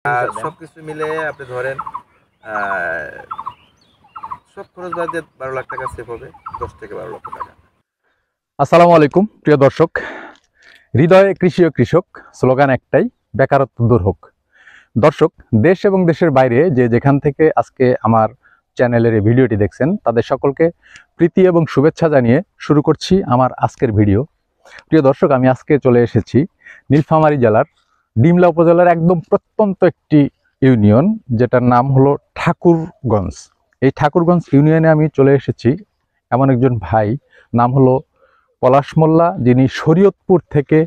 আর সবকিছু মিলে আপনি ধরেন সব খরচ বাদ দিয়ে 12 লাখ টাকা সেভ হবে, 10 থেকে 12 লক্ষ টাকা। আসসালামু আলাইকুম প্রিয় দর্শক। হৃদয়ে কৃষি ও কৃষক স্লোগান একটাই, বেকারত্ব দূর হোক। দর্শক, দেশ এবং দেশের বাইরে যে যেখান থেকে আজকে আমার চ্যানেলের এই ভিডিওটি দেখছেন তাদের সকলকে প্রীতি এবং শুভেচ্ছা জানিয়ে শুরু করছি আমার আজকের ভিডিও। প্রিয় দর্শক, আমি আজকে চলে এসেছি নীলফামারী জেলার ডিমলা উপজেলার একদম প্রত্যন্ত একটি ইউনিয়ন, যেটার নাম হলো ঠাকুরগঞ্জ। এই ঠাকুরগঞ্জ ইউনিয়নে আমি চলে এসেছি এমন একজন ভাই, নাম হলো পলাশ মোল্লা, যিনি শরীয়তপুর থেকে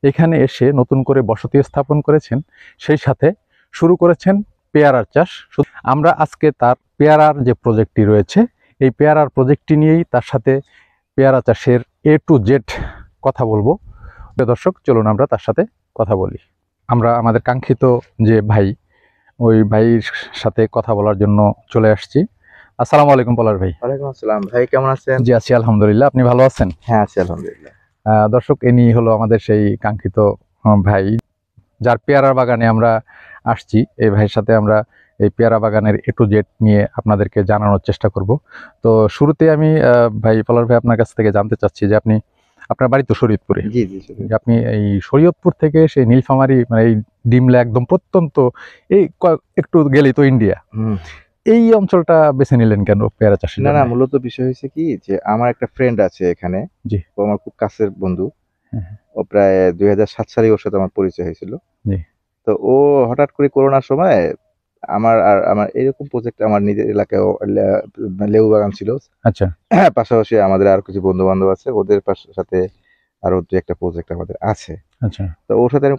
এখানে এসে নতুন করে বসতি স্থাপন করেছেন, সেই সাথে শুরু করেছেন পেয়ারার চাষ। আমরা আজকে তার পেয়ারার যে প্রজেক্টটি রয়েছে, এই পেয়ারার প্রজেক্টটি নিয়েই তার সাথে পেয়ারা চাষের A to Z কথা বলবো। দর্শক, চলুন আমরা তার সাথে কথা বলি। আমরা আমাদের কাঙ্ক্ষিত যে ভাই, ওই ভাইয়ের সাথে কথা বলার জন্য চলে আসছি। আসসালামু আলাইকুম পলাশ ভাই। ওয়ালাইকুম আসসালাম ভাই, কেমন আছেন? জি আছি আলহামদুলিল্লাহ, আপনি ভালো আছেন? হ্যাঁ আছি আলহামদুলিল্লাহ। দর্শক, ইনি হলো আমাদের সেই কাঙ্ক্ষিত ভাই, যার পেয়ারা বাগানে আমরা আসছি। এই ভাইয়ের সাথে আমরা এই পেয়ারা বাগানের A to Z নিয়ে আপনাদেরকে জানানোর চেষ্টা করব। তো শুরুতে আমি ভাই পলাশ ভাই আপনার কাছ থেকে জানতে চাচ্ছি যে আপনার বাড়ি তো শরীয়তপুরে। জি জি। আপনি এই শরীয়তপুর থেকে সেই নীলফামারী, মানে এই ডিমলা একদম প্রত্যন্ত, এই একটু গেলেই তো ইন্ডিয়া, এই অঞ্চলটা বেছে নিলেন কেন পেয়ারা চাষের জন্য? না, মূলত বিষয় হয়েছে কি যে আমার একটা ফ্রেন্ড আছে এখানে। জি। ও আমার খুব কাছের বন্ধু। হ্যাঁ। ও প্রায় 2007 সালে ওর সাথে আমার পরিচয় হয়েছিল। জি। তো ও হঠাৎ করে করোনার সময় আমার এরকম প্রজেক্ট আমার নিজের এলাকায় লেবু বাগান ছিল। আচ্ছা। পাশাপাশি আমাদের আর কিছু বন্ধু বান্ধব আছে, ওদের সাথে আরো দু একটা প্রজেক্ট আমাদের আছে। আচ্ছা। তো ওর সাথে আমি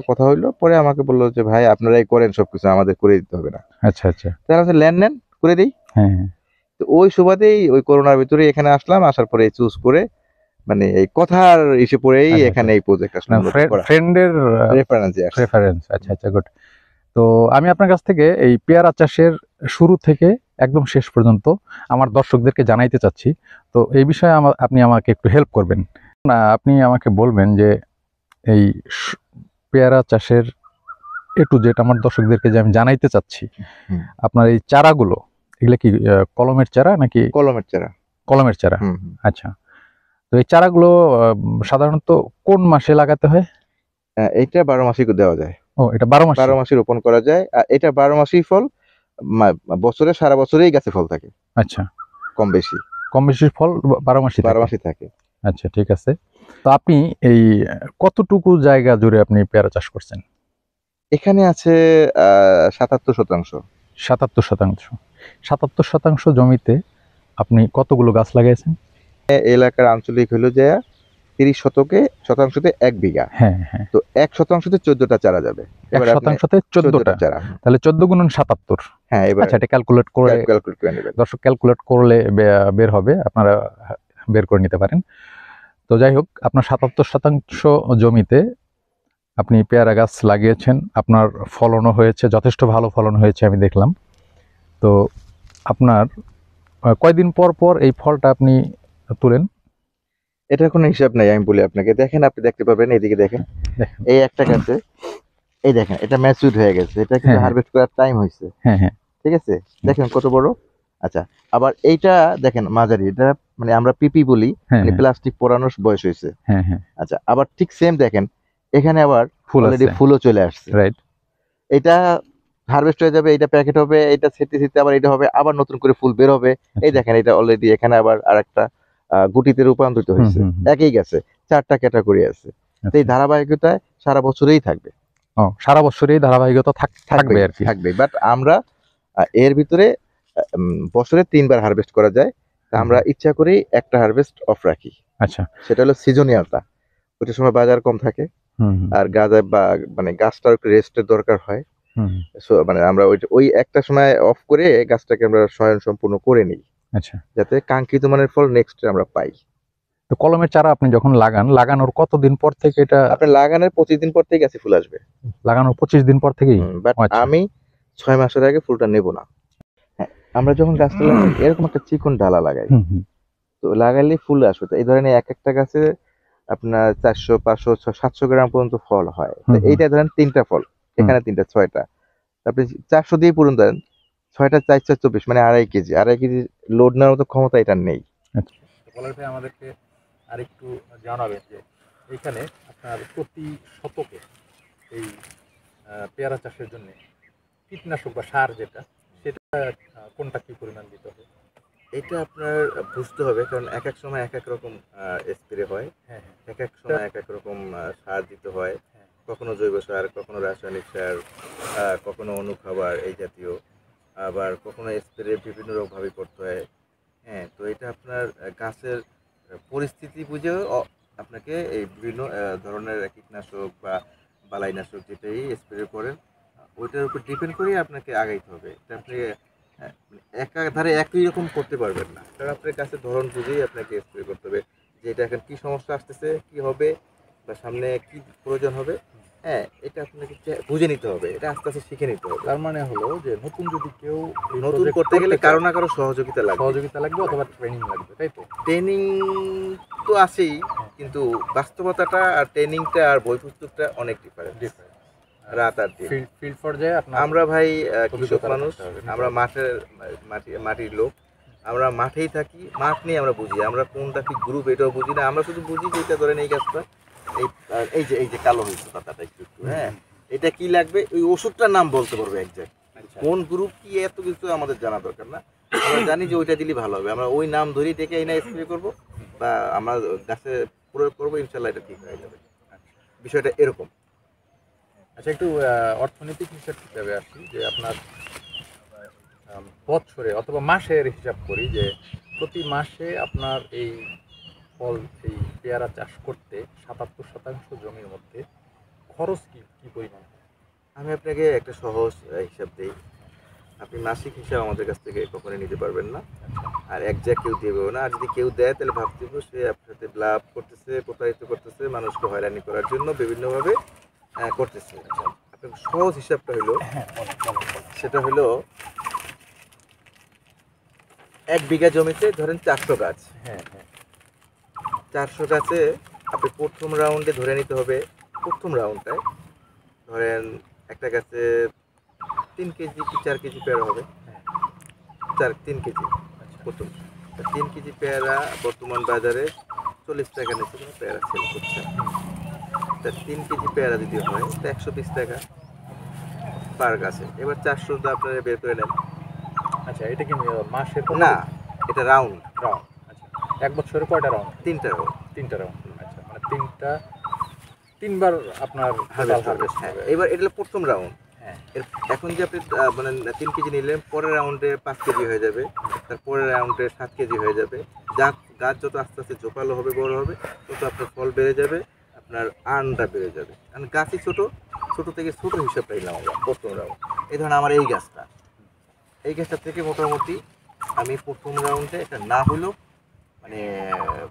কথা হইলো, পরে আমাকে বললো যে ভাই আপনারাই করেন সবকিছু, আমাদের করে দিতে হবে না। আচ্ছা আচ্ছা। তাহলে নেন করে দিই। হ্যাঁ। তো ওই সুবাদেই ওই করোনার ভিতরে এখানে আসলাম, আসার পরে চুজ করে মানে এই কথার ইসে পড়েই আচ্ছা, এখানে আচ্ছা। এই প্রজেক্ট আসলে ফ্রেন্ডের রেফারেন্স। আচ্ছা আচ্ছা, গুড। তো আমি আপনার কাছ থেকে এই পেয়ারা চাষের শুরু থেকে একদম শেষ পর্যন্ত আমার দর্শকদেরকে জানাইতে চাচ্ছি। তো এই বিষয়ে আপনি আমাকে একটু হেল্প করবেন না? আপনি আমাকে বলবেন যে এই পেয়ারা চাষের A to Z আমার দর্শকদেরকে যে আমি জানাইতে চাচ্ছি, আপনার এই চারাগুলো, এগুলো কি কলমের চারা নাকি? কলমের চারা। কলমের চারা। আচ্ছা। তো এই চারাগুলো সাধারণত কোন মাসে লাগাতে হয়? এটা 12 মাসই দেওয়া যায়। ও, এটা 12 মাস? 12 মাসই রোপণ করা যায়। আর এটা 12 মাসই ফল, বছরে সারা বছরেই গাছে ফল থাকে। আচ্ছা। কম বেশি ফল 12 মাসই 12 মাসই থাকে। আচ্ছা, ঠিক আছে। তো আপনি এই কতটুকু জায়গা জুড়ে আপনি পেয়ারা চাষ করছেন? এখানে আছে 77%। 77% জমিতে আপনি কতগুলো গাছ লাগাইছেন? এলাকার আঞ্চলিক হইলো যে 30 শতাংশতে 1 বিঘা। হ্যাঁ হ্যাঁ। তো 1 শতাংশতে 14টা চারা যাবে। 1 শতাংশতে 14টা চারা। তাহলে 14 গুণন 77। হ্যাঁ, এবার আচ্ছা, এটা ক্যালকুলেট করে নেবেন। দর্শক, ক্যালকুলেট করলে বের হবে, আপনারা বের করে নিতে পারেন। তো যাই হোক, আপনার 77% জমিতে আপনি পেয়ারা গাছ লাগিয়েছেন, আপনার ফলনও হয়েছে, যথেষ্ট ভালো ফলন হয়েছে আমি দেখলাম। তো আপনার কয়দিন পর পর এই ফলটা আপনি তুলেন? এটার কোনো হিসাব নাই, আমি বলি আপনাকে। দেখেন, আপনি দেখতে পাবেন, এইদিকে দেখেন। এই একটা গাছে এই দেখেন, এটা ম্যাচিউরড হয়ে গেছে, এটা কিন্তু হারভেস্ট করার টাইম হয়েছে। হ্যাঁ হ্যাঁ, ঠিক আছে, দেখেন কত বড়। আচ্ছা, আবার এইটা দেখেন মাঝারি, এটা মানে আমরা পিপি বলি, মানে প্লাস্টিক পোড়ানোর বয়স হয়েছে। হ্যাঁ হ্যাঁ। আচ্ছা, আবার ঠিক সেম দেখেন, এখানে আবার অলরেডি ফুলও চলে আসছে। রাইট। এটা হারভেস্ট হয়ে যাবে, এটা প্যাকেট হবে, এটা ছিটতে আবার এটা হবে, আবার নতুন করে ফুল বের হবে। এই দেখেন, এটা অলরেডি এখানে আবার আরেকটা গুটিতে রূপান্তরিত হয়েছে। একই গাছে 4টা ক্যাটাগরি আছে। এই ধারাবাহিকতায় সারা বছরেই থাকবে। সারা বছরেই ধারাবাহিকতা থাকবে আর কি। থাকবে, বাট আমরা এর ভিতরে বছরে 3 বার হারভেস্ট করা যায়। আমরা ইচ্ছা করেই একটা হারভেস্ট অফ রাখি। আচ্ছা, সেটা হলো সিজনিয়ালটা। ওইটার সময় বাজার কম থাকে, আর গাছে বা মানে গাছটার একটু রেস্টের দরকার হয়। মানে আমরা ওই একটা সময় অফ করে গাছটাকে আমরা স্বয়ং সম্পূর্ণ করে নিই। আচ্ছা, যাতে কাঙ্ক্ষিত মানের ফল নেক্সট আমরা পাই। তো কলমের চারা আপনি যখন লাগানোর কতদিন পর থেকে এটা? আপনি লাগানোর 25 দিন পর থেকে গাছে ফুল আসবে। লাগানোর 25 দিন পর থেকেই? বাট আমি 6 মাসের আগে ফুলটা নেব না। হ্যাঁ, আমরা যখন গাছটা লাগাই এরকম একটা চিকন ডালা লাগাই, তো লাগাইলে ফুল আসবে। তো এই ধরনের এক একটা গাছে আপনার 400, 500, 700 গ্রাম পর্যন্ত ফল হয়। তো এইটা ধরেন 3টা ফল, এখানে 3টা, 6টা। আপনি 400 দিয়ে পূরণ দেন, 6টা 4 4 24 মানে 2.5 কেজি, 2.5 কেজি লোড নেওয়ার মতো ক্ষমতা এটা নেই। পলাশ ভাই আমাদেরকে আরেকটু জানাবেন যে এখানে আপনার প্রতি শতকে এই পেয়ারা চাষের জন্য কীটনাশক বা সার যেটা সেটা কোনটা কি পরিমাণ দিতে হবে? এটা আপনার বুঝতে হবে, কারণ এক এক সময় এক এক রকম স্প্রে হয়। হ্যাঁ, এক এক সময় এক এক রকম সার দিতে হয়। হ্যাঁ। কখনো জৈব সার, কখনো রাসায়নিক সার, কখনো অনুখাবার এই জাতীয়, আবার কখনো স্প্রে বিভিন্ন রকমভাবে করতে হয়। হ্যাঁ, তো এটা আপনার গাছের পরিস্থিতি বুঝেও আপনাকে এই বিভিন্ন ধরনের কীটনাশক বা বালাইনাশক যেটাই স্প্রে করেন, ওইটার উপর ডিপেন্ড করেই আপনাকে আগাইতে হবে। এটা আপনি একাধারে একই রকম করতে পারবেন না, কারণ আপনার কাছে ধরন বুঝেই আপনাকে স্প্রে করতে হবে যে এটা এখন কী সমস্যা আসতেছে, কী হবে বা সামনে কী প্রয়োজন হবে। হ্যাঁ, এটা আপনাকে বুঝে নিতে হবে, এটা আস্তে আস্তে শিখে নিতে হবে। তার মানে হলো যে নতুন যদি কেউ নতুন করতে গেলে কারো না কারো সহযোগিতা লাগবে অথবা ট্রেনিং লাগবে, তাই তো? ট্রেনিং তো আছেই, কিন্তু বাস্তবতাটা আর ট্রেনিংটা আর বই পুস্তকটা অনেক ডিফারেন্ট। রাত আর দিন ফিল্ড পর্যায়ে আমরা ভাই কৃষক মানুষ, আমরা মাটির লোক, আমরা মাঠেই থাকি, মাঠ নিয়ে আমরা বুঝি, আমরা কোনটা কি গ্রুপ এটাও বুঝি না, আমরা শুধু বুঝি যে এটা ধরেন এই গাছটা এই যে কালো হয়েছে পাতাটা একটু একটু, হ্যাঁ এটা কি লাগবে, ওই ওষুধটার নাম বলতে পারবে একজ্যাক্ট, কোন গ্রুপ কি এত কিছু আমাদের জানা দরকার না, আমরা জানি যে ওইটা দিলে ভালো হবে, আমরা ওই নাম ধরেই ডেকে এনে স্প্রে করবো বা আমরা গাছে প্রয়োগ করবো, ইনশাল্লাহ এটা ঠিক হয়ে যাবে। বিষয়টা এরকম। আচ্ছা, একটু অর্থনৈতিক হিসাব হিসাবে আসি যে আপনার বছরে অথবা মাসের হিসাব করি যে প্রতি মাসে আপনার এই ফল এই পেয়ারা চাষ করতে 77% জমির মধ্যে খরচ কি পরিমাণ? আমি আপনাকে একটা সহজ হিসাব দিই, আপনি মাসিক হিসাব আমাদের কাছ থেকে কখনোই নিতে পারবেন না, আর একজ্যাক্ট কেউ দেবেও না, আর যদি কেউ দেয় তাহলে ভাবতে হবে সে আপনার সাথে লাভ করতেছে, প্রতারিত করতেছে, মানুষকে হয়রানি করার জন্য বিভিন্নভাবে করতেছে। আপনার সহজ হিসাবটা হলো, সেটা হলো 1 বিঘা জমিতে ধরেন 400 গাছ। হ্যাঁ হ্যাঁ, 400 গাছে আপনি প্রথম রাউন্ডে ধরে নিতে হবে, প্রথম রাউন্ডটায় ধরেন একটা গাছে 3 কেজি কি 4 কেজি পেয়ারা হবে, 3 কেজি প্রথম। 3 কেজি পেয়ারা বর্তমান বাজারে 40 টাকা নিচে কোনো পেয়ারা সেল করছে। তা 3 কেজি পেয়ারা যদি হয় তা 120 টাকা পার গাছে। এবার 400 আপনারা বের করে নেন। আচ্ছা, এটা কি মাসের না, এটা রাউন্ড। আচ্ছা, এক বছরে কয়টা রাউন্ড? 3টা রাউন্ড। 3টা রাউন্ড। আচ্ছা, মানে 3বার আপনার হারভেস্ট। হ্যাঁ, এবার এটা হলো প্রথম রাউন্ড। হ্যাঁ, এখন যে আপনি মানে 3 কেজি নিলেন, পরের রাউন্ডে 5 কেজি হয়ে যাবে, তারপরের রাউন্ডে 7 কেজি হয়ে যাবে। গাছ যত আস্তে আস্তে ঝোপালো হবে, বড় হবে, তত আপনার ফল বেড়ে যাবে, আপনার আর্নটা বেড়ে যাবে। কারণ গাছই ছোট থেকে ছোট হিসাবটা নিলাম আমরা প্রথম রাউন্ড। এই ধরুন আমার এই গাছটা থেকে মোটামুটি আমি প্রথম রাউন্ডে এটা না হলেও মানে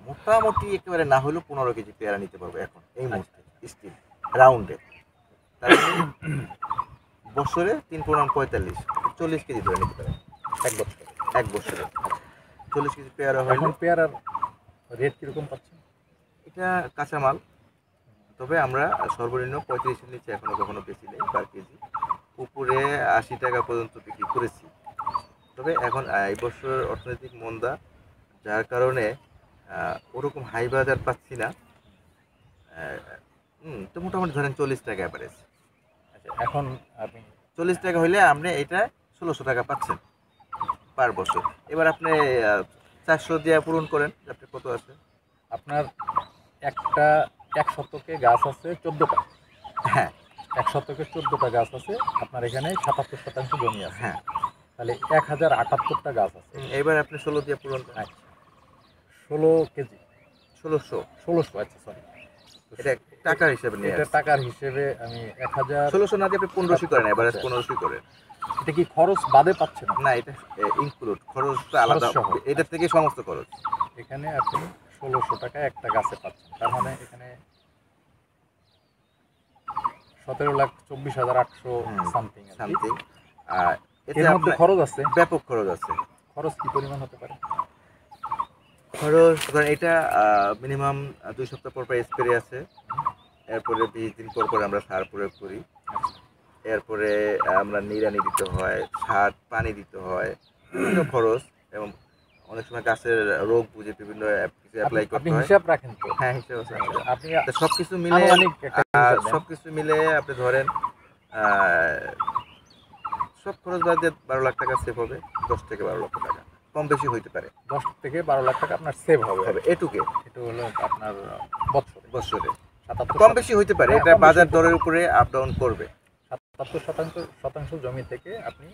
মোটামুটি একেবারে না হলেও 15 কেজি পেয়ারা নিতে পারবো এখন এই মুহূর্তে স্টিল রাউন্ডে। তারপরে বছরে 3 × 45 40 কেজি ধরে নিতে পারেন এক বছরে 40 কেজি পেয়ারা হয়। এখন পেয়ারার রেট কিরকম পাচ্ছেন? এটা কাঁচামাল, তবে আমরা সর্বনিম্ন 35-এর নিচে এখনো কখনো বেশি নেই পার কেজি, উপরে 80 টাকা পর্যন্ত বিক্রি করেছি। তবে এখন এই বছর অর্থনৈতিক মন্দা, যার কারণে ওরকম হাই বাজার পাচ্ছি না, তো মোটামুটি ধরেন 40 টাকা অ্যাভারেজ। আচ্ছা, এখন আপনি 40 টাকা হইলে আপনি এটা 1600 টাকা পাচ্ছেন পার বছর। এবার আপনি 400 দিয়ে পূরণ করেন, আপনার কত আছে? আপনার এক শতকে গাছ আছে 14টা। হ্যাঁ, এক শতকে 14টা গাছ আছে, আপনার এখানে 77% জমি আছে। হ্যাঁ, তাহলে 1078টা গাছ আছে। এবার আপনি 16 দিয়ে পূরণ করেন। আচ্ছা, 16 কেজি 1600। আচ্ছা, সরি, এটা টাকার হিসেবে নিয়ে এটা টাকার হিসেবে আমি 1600 না দিয়ে আপনি 1500 করেন, এভারেজ 1500 করেন। এটা কি খরচ বাদে পাচ্ছেন? না, এটা ইনক্লুড, খরচটা আলাদা, এটা থেকে সমস্ত খরচ। এখানে আপনি 1600 টাকা একটা গাছে পাচ্ছেন, তার মানে এখানে 17,24,800 সামথিং। আর এর মধ্যে খরচ আছে, ব্যাপক খরচ আছে। খরচ কি পরিমাণ হতে পারে? খরচ ধরেন এটা মিনিমাম 2 সপ্তাহ পর স্প্রে আছে, এরপরে 20 দিন পর আমরা সার প্রয়োগ করি, এরপরে আমরা নিড়ানি দিতে হয়, সার পানি দিতে হয়, বিভিন্ন খরচ, এবং অনেক সময় গাছের রোগ বুঝে বিভিন্ন কিছু অ্যাপ্লাই করতে হয়। হিসাব রাখেন তো? হ্যাঁ, হিসাব আছে। আপনি তো সবকিছু মিলে সবকিছু মিলে আপনি ধরেন সব খরচ বাদ দিয়ে 12 লাখ টাকা সেভ হবে, 10 থেকে 12 লক্ষ টাকা, কম বেশি হইতে পারে। 10 থেকে 12 লাখ টাকা আপনার সেভ হবে এটুকে, এটা হলো আপনার বছরে কম বেশি হইতে পারে, এটা বাজার দরের উপরে আপ ডাউন করবে। 77% জমি থেকে আপনি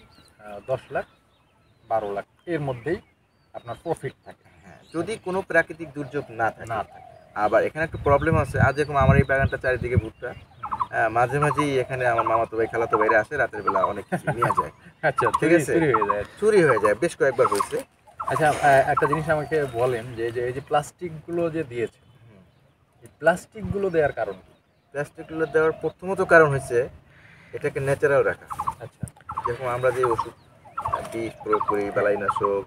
10 লাখ 12 লাখ এর মধ্যেই আপনার প্রফিট থাকে। হ্যাঁ, যদি কোনো প্রাকৃতিক দুর্যোগ না থাকে। আবার এখানে একটা প্রবলেম আছে, আজ যেরকম আমার এই বাগানটা চারিদিকে ভুট্টা, মাঝে মাঝেই এখানে আমার মামাতো ভাই খালাতো ভাইরা আসে, রাতের বেলা অনেক কিছু নিয়ে যায়। আচ্ছা, ঠিক আছে, চুরি হয়ে যায়, বেশ কয়েকবার হয়েছে। আচ্ছা, একটা জিনিস আমাকে বলেন যে এই যে প্লাস্টিকগুলো যে দিয়েছে, এই প্লাস্টিকগুলো দেওয়ার কারণ কি? প্লাস্টিকগুলো দেওয়ার প্রথমত কারণ হচ্ছে এটাকে ন্যাচারাল রাখা। আচ্ছা, যেরকম আমরা যে ওষুধ বিষ প্রয়োগ করি, বালাইনাশক,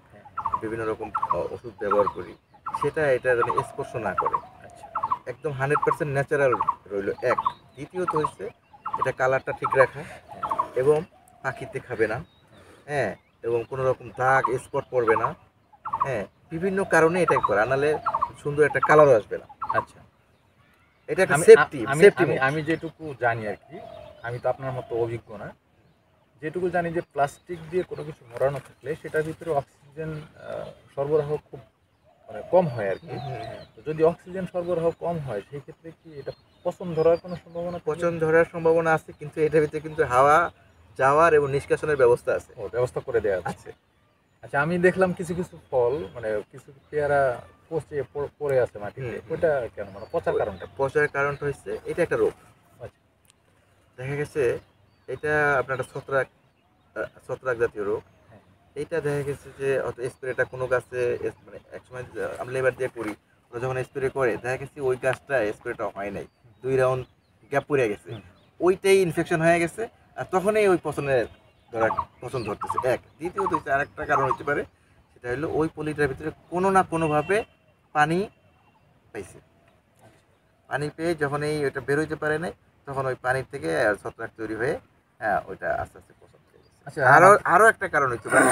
বিভিন্ন রকম ওষুধ ব্যবহার করি, সেটা এটা যেন স্পর্শ না করে। আচ্ছা, একদম 100% ন্যাচারাল রইল এক। দ্বিতীয়ত হচ্ছে এটা কালারটা ঠিক রাখা, এবং পাখিতে খাবে না, হ্যাঁ, এবং কোনো রকম দাগ স্পট পড়বে না, হ্যাঁ, বিভিন্ন কারণে এটা করা, নাহলে সুন্দর একটা কালারও আসবে না। আচ্ছা, এটা একটা সেফটি। আমি যেটুকু জানি আর কি, আমি তো আপনার মতো অভিজ্ঞ না, যেটুকু জানি যে প্লাস্টিক দিয়ে কোনো কিছু মোড়ানো থাকলে সেটার ভিতরে অক্সিজেন সরবরাহ খুব মানে কম হয় আর কি। তো যদি অক্সিজেন সরবরাহ কম হয় সেই ক্ষেত্রে কি এটা পচন ধরার কোনো সম্ভাবনা? পচন ধরার সম্ভাবনা আছে, কিন্তু এটার ভিতরে কিন্তু হাওয়া যাওয়ার এবং নিষ্কাশনের ব্যবস্থা আছে। ব্যবস্থা করে দেওয়া আছে। আচ্ছা, আমি দেখলাম কিছু কিছু ফল মানে কিছু পেয়ারা পচে পড়ে আছে মাটিতে, ওইটা কেন, মানে পচার কারণটা? পচার কারণটা হচ্ছে এটা একটা রোগ। আচ্ছা, দেখা গেছে এটা আপনার একটা ছত্রাক জাতীয় রোগ। এইটা দেখা গেছে যে হয়তো স্প্রেটা কোনো গাছে, মানে একসময় আমরা লেবার দিয়ে করি, ওরা যখন স্প্রে করে দেখা গেছে ওই গাছটা স্প্রেটা হয় নাই, 2 রাউন্ড গ্যাপ পড়ে গেছে, ওইটাই ইনফেকশন হয়ে গেছে, আর তখনই ওই পচন ধরতেছে। এক। দ্বিতীয়ত হচ্ছে আরেকটা কারণ হতে পারে, সেটা হলো ওই পলিটার ভিতরে কোনো না কোনোভাবে পানি পাইছে। পানি পেয়ে যখন ওইটা বেরোইতে পারে নাই, তখন ওই পানির থেকে ছত্রাক তৈরি হয়ে ওইটা আস্তে আস্তে পচন হয়ে গেছে। আচ্ছা, আরো একটা কারণ হতে পারে,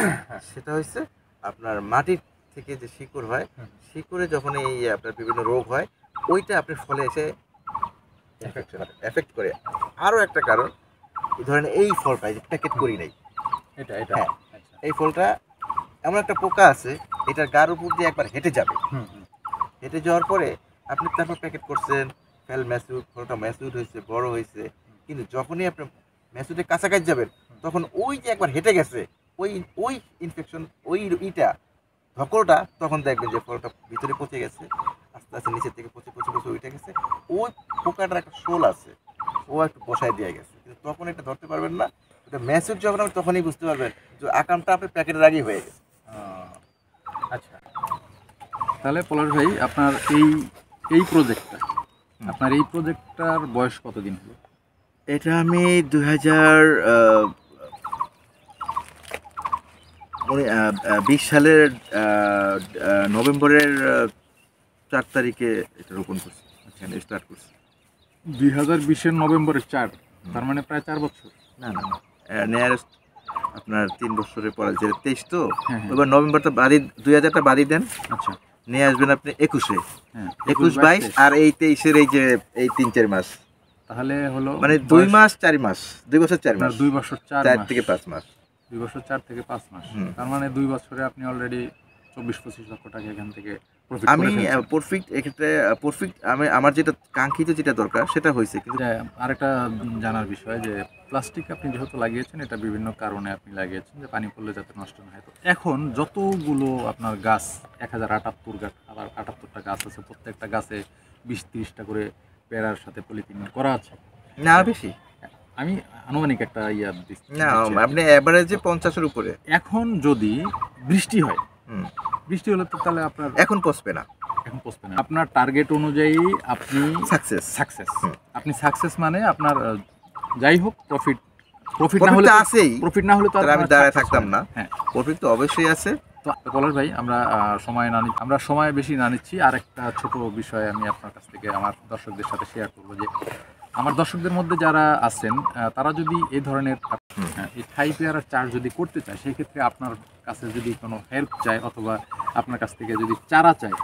সেটা হচ্ছে আপনার মাটির থেকে যে শিকড় হয়, শিকড়ে যখন আপনার বিভিন্ন রোগ হয়, ওইটা আপনার ফলে এসে এফেক্ট করে। আরো একটা কারণ, ধরেন এই ফলটা যে প্যাকেট করি নাই, হ্যাঁ, এই ফলটা এমন একটা পোকা আছে, এটার গার উপর দিয়ে একবার হেঁটে যাবে, হেঁটে যাওয়ার পরে আপনি তারপর প্যাকেট করছেন, ফলটা ম্যাচিউর হয়েছে, বড় হয়েছে, কিন্তু যখনই আপনি ম্যাচিউরের কাছাকাছি যাবেন, তখন ওই যে একবার হেঁটে গেছে ওই ইনফেকশন, ওই ধকলটা, তখন দেখবেন যে ফলটা ভিতরে পচে গেছে, আস্তে আস্তে নিচের থেকে পচে উঠে গেছে। ওই পোকাটার একটা শোল আছে, ও একটু বসায় দিয়ে গেছে, কিন্তু তখন এটা ধরতে পারবেন না। এটা ম্যাচিউর যখন আপনি তখনই বুঝতে পারবেন যে আকামটা আপনার প্যাকেটের আগেই হয়ে গেছে। আচ্ছা, তাহলে পলাশ ভাই, আপনার এই প্রজেক্টটার বয়স কতদিন হলো? এটা আমি 2020 সালের নভেম্বরের 4 তারিখে এটা রোপণ করছি, এখানে স্টার্ট করছি। 2020-এর নভেম্বরের 4, তার মানে প্রায় 4 বছর। না, নিয়ারেস্ট আপনার 3 বছরের পরে, যে 23 তো, এবার নভেম্বরটা বাদই, 2000টা বাদই দেন। আচ্ছা, নিয়ে আসবেন আপনি 21-এ, 21-22 আর এই 23-এর এই 3-4 মাস, তাহলে হলো মানে 2 মাস 4 মাস, 2 বছর 4 মাস, 2 বছর 4 থেকে 5 মাস, 2 বছর 4 থেকে 5 মাস। তার মানে 2 বছরে আপনি অলরেডি 24-25 লক্ষ টাকা এখান থেকে প্রফিট আমি এক্ষেত্রে আমার যেটা কাঙ্ক্ষিত, যেটা দরকার, সেটা হয়েছে। কিন্তু আরেকটা জানার বিষয় যে প্লাস্টিক আপনি যেহেতু লাগিয়েছেন, এটা বিভিন্ন কারণে আপনি লাগিয়েছেন, যে পানি পড়লে যাতে নষ্ট না হয়। তো এখন যতগুলো আপনার গাছ, 1078টা গাছ আছে, প্রত্যেকটা গাছে 20-30টা করে পেয়ারার সাথে পলিথিন করা আছে, না বেশি, আমি আনুমানিক একটা দিচ্ছি, না আপনি এভারেজে 50-এর উপরে। এখন যদি বৃষ্টি হয়, বৃষ্টি হলে তো তাহলে আপনার এখন পচবে না, আপনার টার্গেট অনুযায়ী আপনি সাকসেস মানে আপনার যাই হোক, প্রফিট না হলে তো আমি দাঁড়ায় থাকতাম না। হ্যাঁ, প্রফিট তো অবশ্যই আছে। তো পলাশ ভাই, আমরা সময় বেশি না নিচ্ছি, আর একটা ছোট বিষয় আমি আপনার কাছ থেকে আমার দর্শকদের সাথে শেয়ার করবো, যে আমার দর্শকদের মধ্যে যারা আছেন তারা যদি এই ধরনের এই থাই পেয়ারার চাষ যদি করতে চায়, সেই ক্ষেত্রে আপনার কাছে যদি কোনো হেল্প চায় অথবা আপনার কাছ থেকে যদি চারা চায়,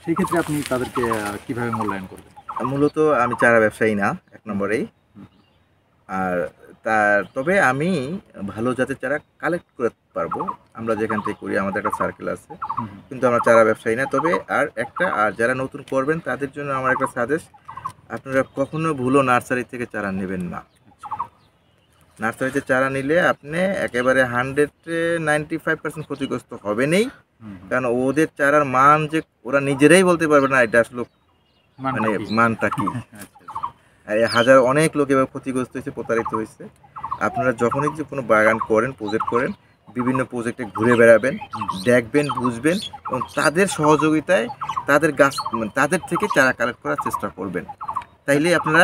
সেই ক্ষেত্রে আপনি তাদেরকে কিভাবে মূল্যায়ন করবেন? মূলত আমি চারা ব্যবসায়ী না, এক নম্বরেই। আর তবে আমি ভালো জাতের চারা কালেক্ট করতে পারবো, আমরা যেখান থেকে করি, আমাদের একটা সার্কেল আছে, কিন্তু আমরা চারা ব্যবসায়ী না। তবে আর যারা নতুন করবেন তাদের জন্য আমার একটা সাজেস্ট, আপনারা কখনো ভুলো নার্সারি থেকে চারা নেবেন না। নার্সারিতে চারা নিলে আপনি একেবারে 95% ক্ষতিগ্রস্ত হবেনই, কারণ ওদের চারার মান যে ওরা নিজেরাই বলতে পারবে না এটা আসলে মানে মানটা কি। হাজার অনেক লোক এবার ক্ষতিগ্রস্ত হয়েছে, প্রতারিত হয়েছে। আপনারা যখনই যে কোনো বাগান করেন, প্রজেক্ট করেন, বিভিন্ন প্রজেক্টে ঘুরে বেড়াবেন, দেখবেন, বুঝবেন এবং তাদের সহযোগিতায় তাদের থেকে চারা কালেক্ট করার চেষ্টা করবেন। তাইলেই আপনারা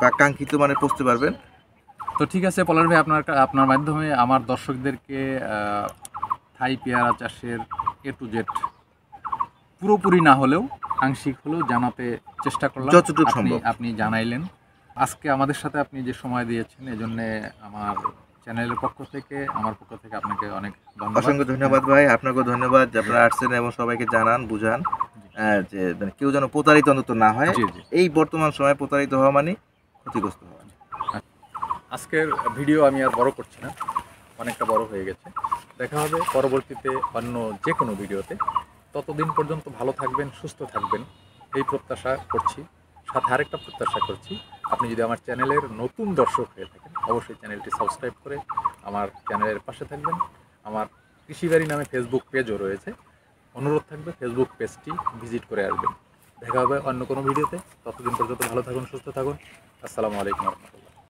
বা কাঙ্ক্ষিত মানে পৌঁছতে পারবেন। তো ঠিক আছে পলাশ ভাই, আপনার মাধ্যমে আমার দর্শকদেরকে থাই পেয়ারা চাষের A to Z পুরোপুরি না হলেও আংশিক হলেও জানাতে চেষ্টা করলাম, যতটুকু সম্ভব। আপনি জানাইলেন। আজকে আমাদের সাথে আপনি যে সময় দিয়েছেন এজন্য আমার চ্যানেলের পক্ষ থেকে, আমার পক্ষ থেকে আপনাকে অনেক ধন্যবাদ। অসংখ্য ধন্যবাদ ভাই, আপনাকেও ধন্যবাদ যে আপনারা আসছেন এবং সবাইকে জানান, বুঝান যে মানে কেউ যেন প্রতারিত অন্তত না হয়। এই বর্তমান সময়ে প্রতারিত হওয়া মানে ক্ষতিগ্রস্ত হওয়া। আজকের ভিডিও আমি আর বড় করছি না, অনেকটা বড় হয়ে গেছে। দেখা হবে পরবর্তীতে অন্য যে কোনো ভিডিওতে। ততদিন পর্যন্ত ভালো থাকবেন, সুস্থ থাকবেন, এই প্রত্যাশা করছি। সাথে আরেকটা প্রত্যাশা করছি, আপনি যদি আমার চ্যানেলের নতুন দর্শক হয়ে থাকেন অবশ্যই চ্যানেলটি সাবস্ক্রাইব করে আমার চ্যানেলের পাশে থাকবেন। আমার কৃষিবাড়ি নামে ফেসবুক পেজও রয়েছে, অনুরোধ থাকবে ফেসবুক পেজটি ভিজিট করে আসবেন। দেখা হবে অন্য কোনো ভিডিওতে। ততদিন পর্যন্ত ভালো থাকুন, সুস্থ থাকুন। আসসালামু আলাইকুম রহমতুল্লাহ।